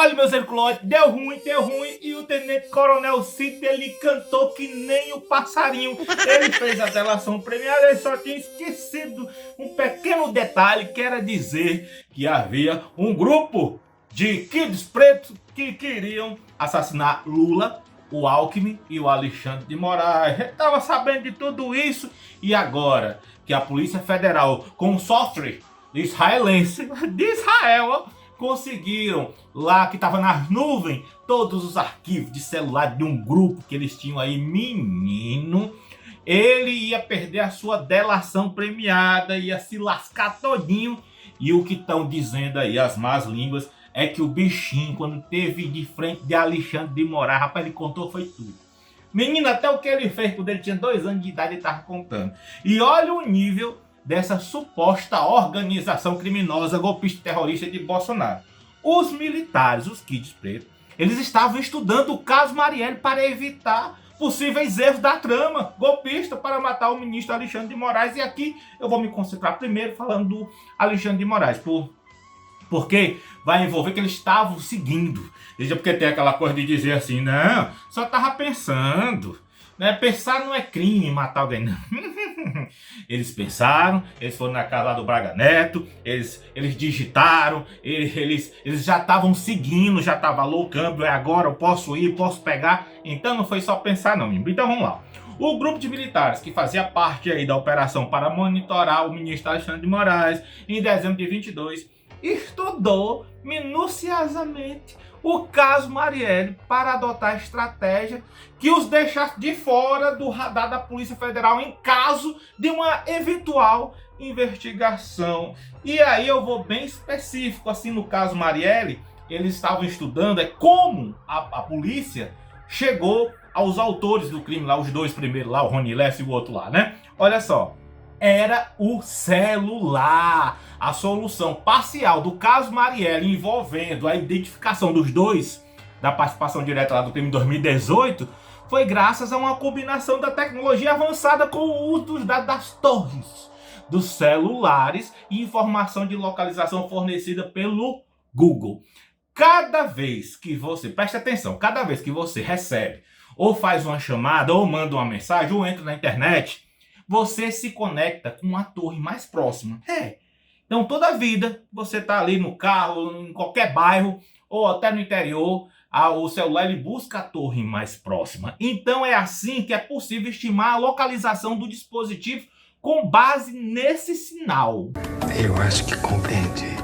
Olha, meus herculotes, deu ruim, e o Tenente Coronel Cid, ele cantou que nem o passarinho. Ele fez a delação premiada, ele só tinha esquecido um pequeno detalhe, que era dizer que havia um grupo de kids pretos que queriam assassinar Lula, o Alckmin e o Alexandre de Moraes. Ele estava sabendo de tudo isso, e agora que a Polícia Federal, com o software israelense, de Israel, conseguiram lá, que estava nas nuvens, todos os arquivos de celular de um grupo que eles tinham aí, menino, ele ia perder a sua delação premiada, ia se lascar todinho. E o que estão dizendo aí as más línguas é que o bichinho, quando teve de frente de Alexandre de Moraes, rapaz, ele contou foi tudo. Menino, até o que ele fez quando ele tinha 2 anos de idade, ele estava contando. E olha o nível dessa suposta organização criminosa golpista terrorista de Bolsonaro. Os militares, os kids pretos, eles estavam estudando o caso Marielle para evitar possíveis erros da trama golpista para matar o ministro Alexandre de Moraes. E aqui eu vou me concentrar primeiro falando do Alexandre de Moraes, porque vai envolver que eles estavam seguindo. Veja, porque tem aquela coisa de dizer assim, não, só estava pensando. Né? Pensar não é crime, matar alguém, não. Eles pensaram, eles foram na casa lá do Braga Neto, eles digitaram, eles já estavam seguindo, já estava low câmbio, é agora, eu posso ir, posso pegar. Então não foi só pensar não. Então vamos lá. O grupo de militares que fazia parte aí da operação para monitorar o ministro Alexandre de Moraes, em dezembro de 22, estudou minuciosamente o caso Marielle para adotar a estratégia que os deixasse de fora do radar da Polícia Federal em caso de uma eventual investigação. E aí eu vou bem específico, assim, no caso Marielle, eles estavam estudando como a polícia chegou aos autores do crime lá, os 2 primeiros lá, o Rony Lessa e o outro lá, né? Olha só. Era o celular. A solução parcial do caso Marielle envolvendo a identificação dos 2 da participação direta lá do crime em 2018 foi graças a uma combinação da tecnologia avançada com o uso dos dados das torres, dos celulares e informação de localização fornecida pelo Google. Cada vez que você, preste atenção, cada vez que você recebe ou faz uma chamada ou manda uma mensagem ou entra na internet, você se conecta com a torre mais próxima. Então toda vida você está ali no carro, em qualquer bairro ou até no interior, o celular ele busca a torre mais próxima. Então é assim que é possível estimar a localização do dispositivo com base nesse sinal. Eu acho que compreendi.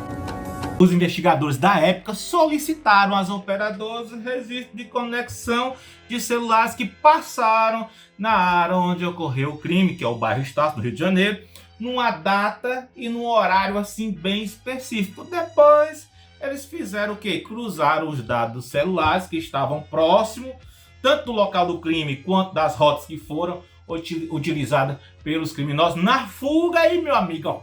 Os investigadores da época solicitaram às operadoras registro de conexão de celulares que passaram na área onde ocorreu o crime, que é o bairro Estácio, no Rio de Janeiro, numa data e num horário assim bem específico. Depois eles fizeram o quê? Cruzaram os dados dos celulares que estavam próximos, tanto do local do crime quanto das rotas que foram utilizadas pelos criminosos na fuga aí, meu amigo, ó.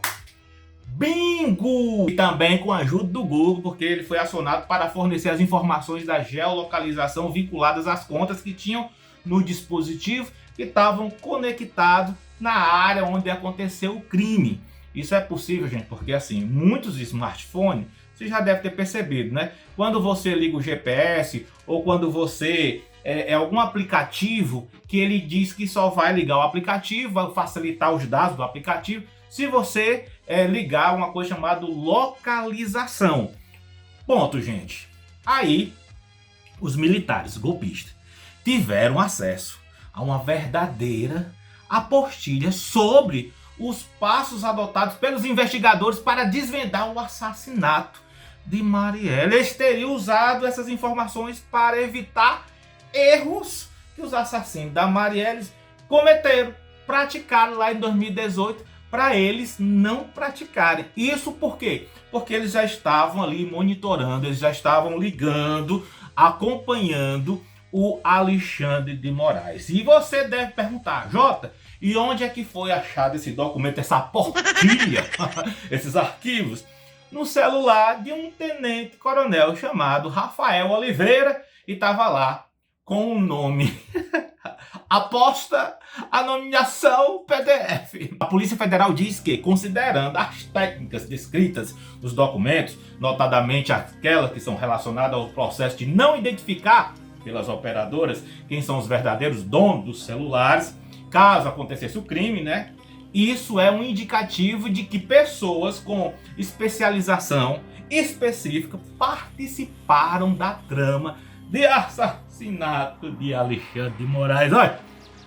Bingo! E também com a ajuda do Google, porque ele foi acionado para fornecer as informações da geolocalização vinculadas às contas que tinham no dispositivo que estavam conectados na área onde aconteceu o crime. Isso é possível, gente, porque assim, muitos smartphones, você já deve ter percebido, né? Quando você liga o GPS ou quando você algum aplicativo que ele diz que só vai ligar o aplicativo, vai facilitar os dados do aplicativo, se você ligar uma coisa chamada localização. Ponto, gente. Aí, os militares golpistas tiveram acesso a uma verdadeira apostilha sobre os passos adotados pelos investigadores para desvendar o assassinato de Marielle. Eles teriam usado essas informações para evitar erros que os assassinos da Marielle cometeram, praticaram lá em 2018, para eles não praticarem. Isso por quê? Porque eles já estavam ali monitorando, eles já estavam ligando, acompanhando o Alexandre de Moraes. E você deve perguntar, Jota, e onde é que foi achado esse documento, essa porquilha, esses arquivos? No celular de um tenente coronel chamado Rafael Oliveira, e estava lá com o nome aposta a nomeação PDF. A Polícia Federal diz que, considerando as técnicas descritas nos documentos, notadamente aquelas que são relacionadas ao processo de não identificar pelas operadoras quem são os verdadeiros donos dos celulares, caso acontecesse o crime, né? Isso é um indicativo de que pessoas com especialização específica participaram da trama de assassinato de Alexandre de Moraes. Olha,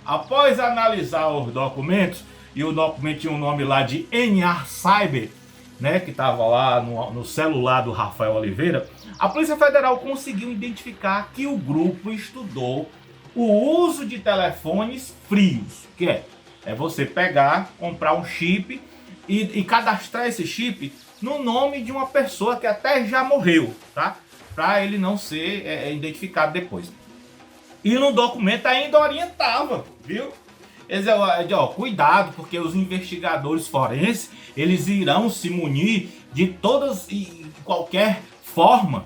após analisar os documentos, e o documento tinha um nome lá de NA Cyber, né, que estava lá no celular do Rafael Oliveira, a Polícia Federal conseguiu identificar que o grupo estudou o uso de telefones frios, que é você pegar, comprar um chip e cadastrar esse chip no nome de uma pessoa que até já morreu, tá? Para ele não ser identificado depois. E no documento ainda orientava, viu? Eles cuidado, porque os investigadores forenses, eles irão se munir de todas e qualquer forma,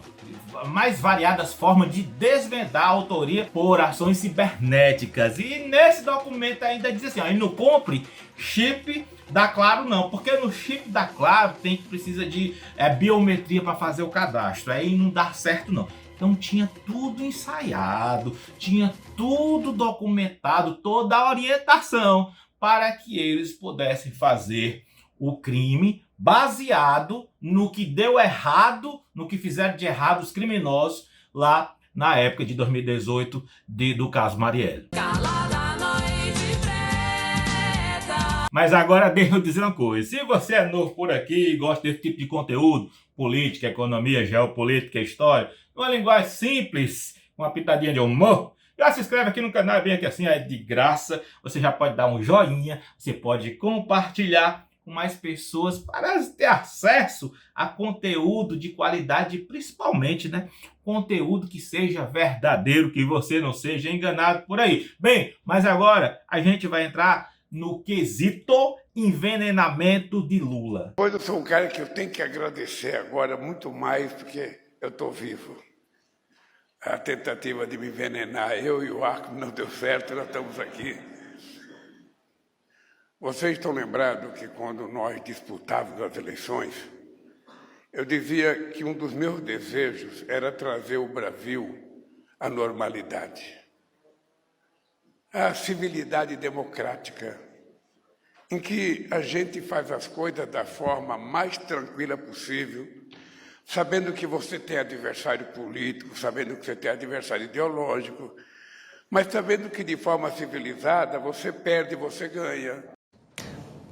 mais variadas formas de desvendar a autoria por ações cibernéticas. E nesse documento ainda diz assim, não compre chip da Claro não, porque no chip da Claro precisa de biometria para fazer o cadastro, aí não dá certo não. Então tinha tudo ensaiado, tinha tudo documentado, toda a orientação para que eles pudessem fazer o crime baseado no que deu errado, no que fizeram de errado os criminosos lá na época de 2018 do caso Marielle. Mas agora deixa eu dizer uma coisa, se você é novo por aqui e gosta desse tipo de conteúdo, política, economia, geopolítica, história, uma linguagem simples, uma pitadinha de humor, já se inscreve aqui no canal, é bem aqui assim, é de graça, você já pode dar um joinha, você pode compartilhar com mais pessoas para ter acesso a conteúdo de qualidade, principalmente, né, conteúdo que seja verdadeiro, que você não seja enganado por aí. Bem, mas agora a gente vai entrar no quesito envenenamento de Lula. Pois eu sou um cara que eu tenho que agradecer agora muito mais, porque eu estou vivo. A tentativa de me envenenar, eu e o Arco não deu certo, nós estamos aqui. Vocês estão lembrados que quando nós disputávamos as eleições, eu dizia que um dos meus desejos era trazer o Brasil à normalidade, à civilidade democrática, em que a gente faz as coisas da forma mais tranquila possível, sabendo que você tem adversário político, sabendo que você tem adversário ideológico, mas sabendo que de forma civilizada você perde e você ganha.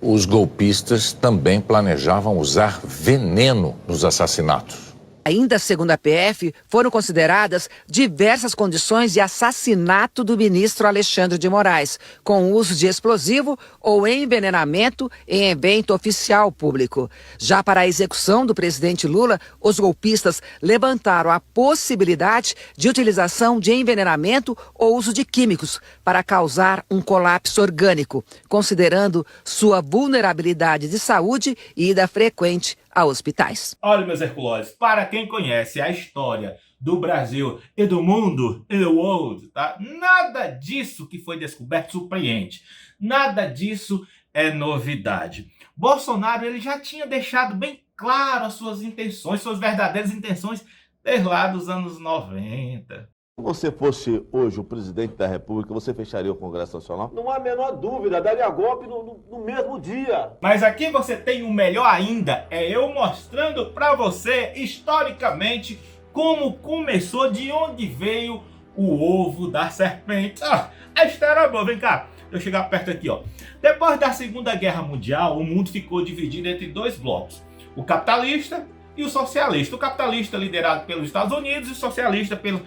Os golpistas também planejavam usar veneno nos assassinatos. Ainda segundo a PF, foram consideradas diversas condições de assassinato do ministro Alexandre de Moraes, com uso de explosivo ou envenenamento em evento oficial público. Já para a execução do presidente Lula, os golpistas levantaram a possibilidade de utilização de envenenamento ou uso de químicos para causar um colapso orgânico, considerando sua vulnerabilidade de saúde e ida frequente a hospitais. Olha, meus herculoses, para quem conhece a história do Brasil e do mundo, in the world, tá? Nada disso que foi descoberto surpreende. Nada disso é novidade. Bolsonaro, ele já tinha deixado bem claro as suas intenções, suas verdadeiras intenções, desde lá dos anos 90. Se você fosse hoje o presidente da República, você fecharia o Congresso Nacional? Não há a menor dúvida, daria golpe no mesmo dia. Mas aqui você tem o melhor ainda, é eu mostrando para você, historicamente, como começou, de onde veio o ovo da serpente. A história é boa, vem cá, deixa eu chegar perto aqui, ó. Depois da Segunda Guerra Mundial, o mundo ficou dividido entre dois blocos, o capitalista e o socialista. O capitalista liderado pelos Estados Unidos e o socialista pela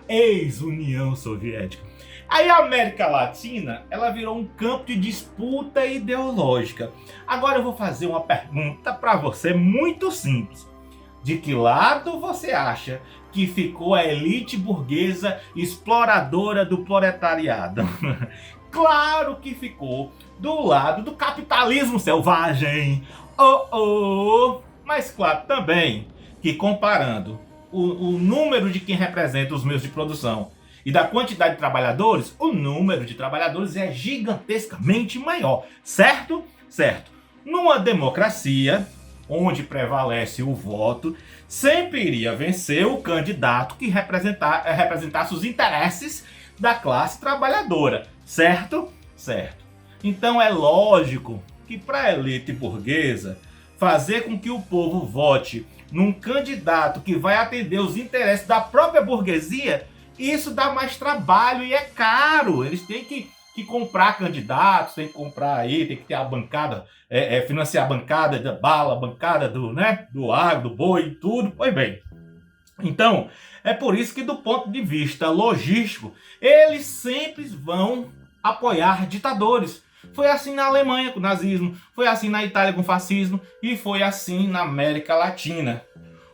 ex-União Soviética. Aí a América Latina, ela virou um campo de disputa ideológica. Agora eu vou fazer uma pergunta para você muito simples. De que lado você acha que ficou a elite burguesa exploradora do proletariado? Claro que ficou do lado do capitalismo selvagem. Mas claro também que comparando o número de quem representa os meios de produção e da quantidade de trabalhadores, o número de trabalhadores é gigantescamente maior, certo? Certo. Numa democracia, onde prevalece o voto, sempre iria vencer o candidato que representasse os interesses da classe trabalhadora, certo? Certo. Então é lógico que para a elite burguesa, fazer com que o povo vote num candidato que vai atender os interesses da própria burguesia, isso dá mais trabalho e é caro. Eles têm que comprar candidatos, tem que comprar aí, tem que ter a bancada, financiar a bancada da bala, a bancada do agro, do boi e tudo. Pois bem, então é por isso que do ponto de vista logístico, eles sempre vão apoiar ditadores. Foi assim na Alemanha com o nazismo, foi assim na Itália com o fascismo e foi assim na América Latina.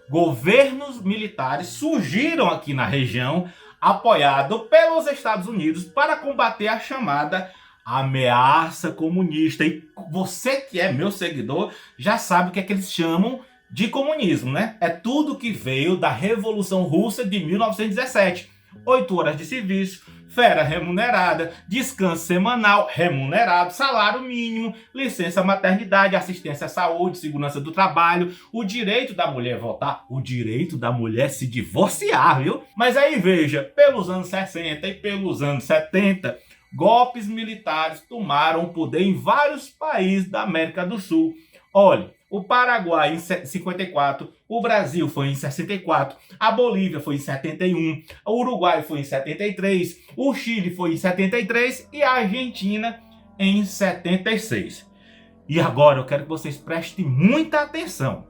Governos militares surgiram aqui na região, apoiado pelos Estados Unidos para combater a chamada ameaça comunista. E você que é meu seguidor já sabe o que é que eles chamam de comunismo, né? É tudo que veio da Revolução Russa de 1917. 8 horas de serviço, férias remunerada, descanso semanal remunerado, salário mínimo, licença maternidade, assistência à saúde, segurança do trabalho, o direito da mulher votar, o direito da mulher se divorciar, viu? Mas aí veja, pelos anos 60 e pelos anos 70, golpes militares tomaram o poder em vários países da América do Sul. Olha, o Paraguai em 54, o Brasil foi em 64, a Bolívia foi em 71, o Uruguai foi em 73, o Chile foi em 73 e a Argentina em 76. E agora eu quero que vocês prestem muita atenção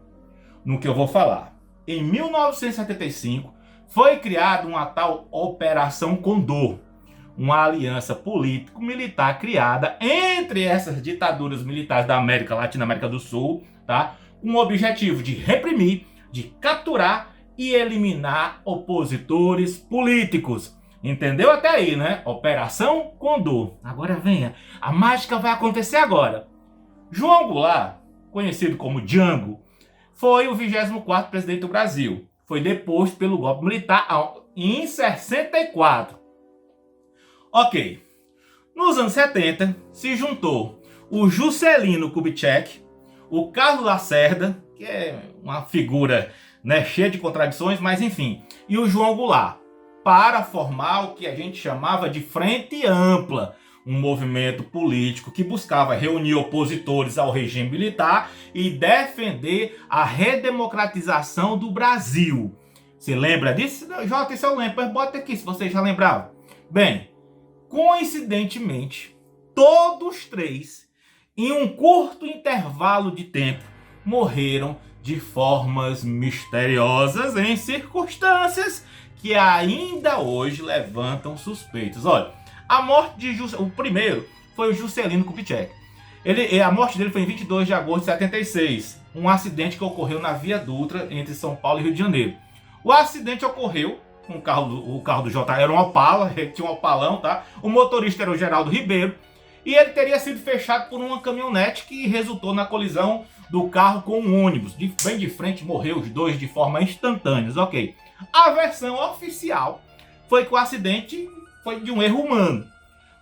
no que eu vou falar. Em 1975 foi criada uma tal Operação Condor, uma aliança político-militar criada entre essas ditaduras militares da América Latina e América do Sul, tá? Com o objetivo de reprimir, de capturar e eliminar opositores políticos. Entendeu até aí, né? Operação Condor. Agora venha, a mágica vai acontecer agora. João Goulart, conhecido como Jango, foi o 24º presidente do Brasil. Foi deposto pelo golpe militar em 64. Ok, nos anos 70 se juntou o Juscelino Kubitschek, o Carlos Lacerda, que é uma figura, né, cheia de contradições, mas enfim, e o João Goulart, para formar o que a gente chamava de Frente Ampla, um movimento político que buscava reunir opositores ao regime militar e defender a redemocratização do Brasil. Você lembra disso? Jota, isso eu lembro, mas bota aqui se você já lembrava. Bem, coincidentemente, todos três, em um curto intervalo de tempo, morreram de formas misteriosas em circunstâncias que ainda hoje levantam suspeitas. Olha, a morte de o primeiro foi o Juscelino Kubitschek. A morte dele foi em 22 de agosto de 76, um acidente que ocorreu na Via Dutra entre São Paulo e Rio de Janeiro. O acidente ocorreu com o carro do J era um Opala, ele tinha um Opalão, tá? O motorista era o Geraldo Ribeiro e ele teria sido fechado por uma caminhonete que resultou na colisão do carro com um ônibus. Bem de frente, morreu os dois de forma instantânea, ok? A versão oficial foi que o acidente foi de um erro humano,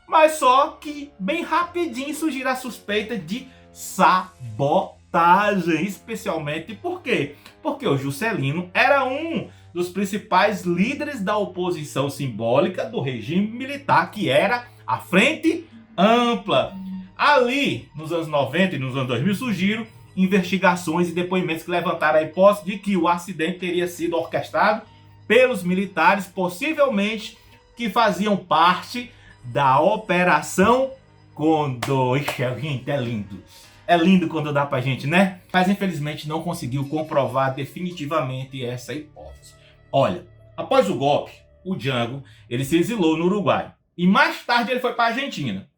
mas só que bem rapidinho surgiu a suspeita de sabotagem, especialmente por quê? Porque o Juscelino era um dos principais líderes da oposição simbólica do regime militar, que era a Frente Ampla. Ali, nos anos 90 e nos anos 2000, surgiram investigações e depoimentos que levantaram a hipótese de que o acidente teria sido orquestrado pelos militares, possivelmente que faziam parte da Operação Condor. Ixi, gente, é lindo. É lindo quando dá pra gente, né? Mas infelizmente não conseguiu comprovar definitivamente essa hipótese. Olha, após o golpe, o Jango, ele se exilou no Uruguai. E mais tarde ele foi para a Argentina.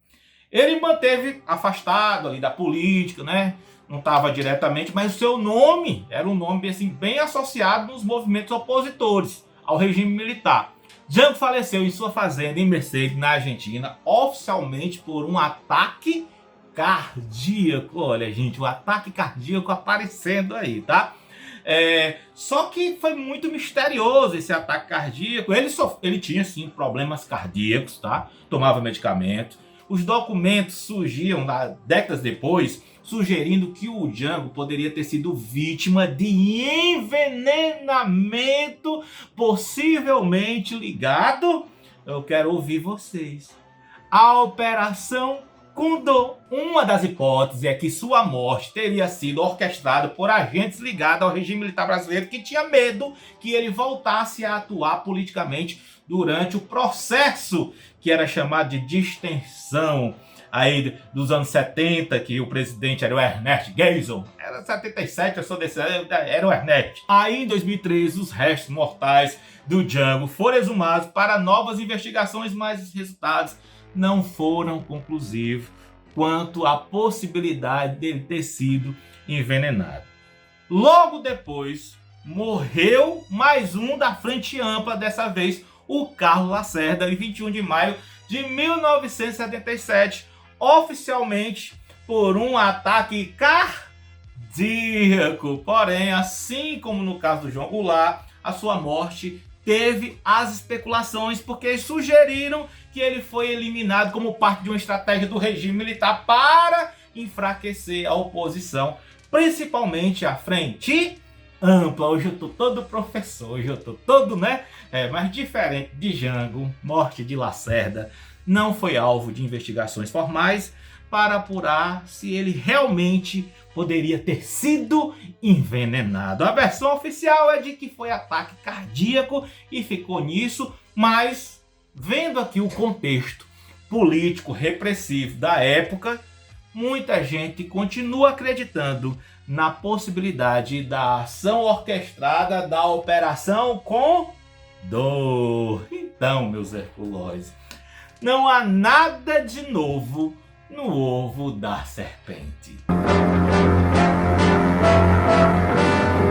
Ele manteve afastado ali da política, né? Não estava diretamente, mas o seu nome era um nome assim, bem associado nos movimentos opositores ao regime militar. Jango faleceu em sua fazenda em Mercedes, na Argentina, oficialmente por um ataque cardíaco. Olha, gente, o ataque cardíaco aparecendo aí, tá? Só que foi muito misterioso esse ataque cardíaco. Ele tinha sim problemas cardíacos, tá? Tomava medicamento. Os documentos surgiam décadas depois, sugerindo que o Django poderia ter sido vítima de envenenamento, possivelmente ligado, eu quero ouvir vocês, à Operação Condor. Uma das hipóteses é que sua morte teria sido orquestrada por agentes ligados ao regime militar brasileiro, que tinha medo que ele voltasse a atuar politicamente durante o processo que era chamado de distensão aí dos anos 70, que o presidente era o Ernest Geisel. Era 77, eu sou desse, era o Ernest. Aí em 2013, os restos mortais do Django foram exumados para novas investigações, mas os resultados não foram conclusivos quanto à possibilidade dele ter sido envenenado. Logo depois, morreu mais um da Frente Ampla, dessa vez o Carlos Lacerda, em 21 de maio de 1977, oficialmente por um ataque cardíaco. Porém, assim como no caso do João Goulart, a sua morte teve as especulações, porque sugeriram que ele foi eliminado como parte de uma estratégia do regime militar para enfraquecer a oposição, principalmente a Frente Ampla. Hoje eu tô todo professor, hoje eu tô todo, né? Mas diferente de Django, morte de Lacerda não foi alvo de investigações formais para apurar se ele realmente poderia ter sido envenenado. A versão oficial é de que foi ataque cardíaco e ficou nisso, mas vendo aqui o contexto político repressivo da época, muita gente continua acreditando na possibilidade da ação orquestrada da Operação Condor. Então, meus herculóis, não há nada de novo no ovo da serpente.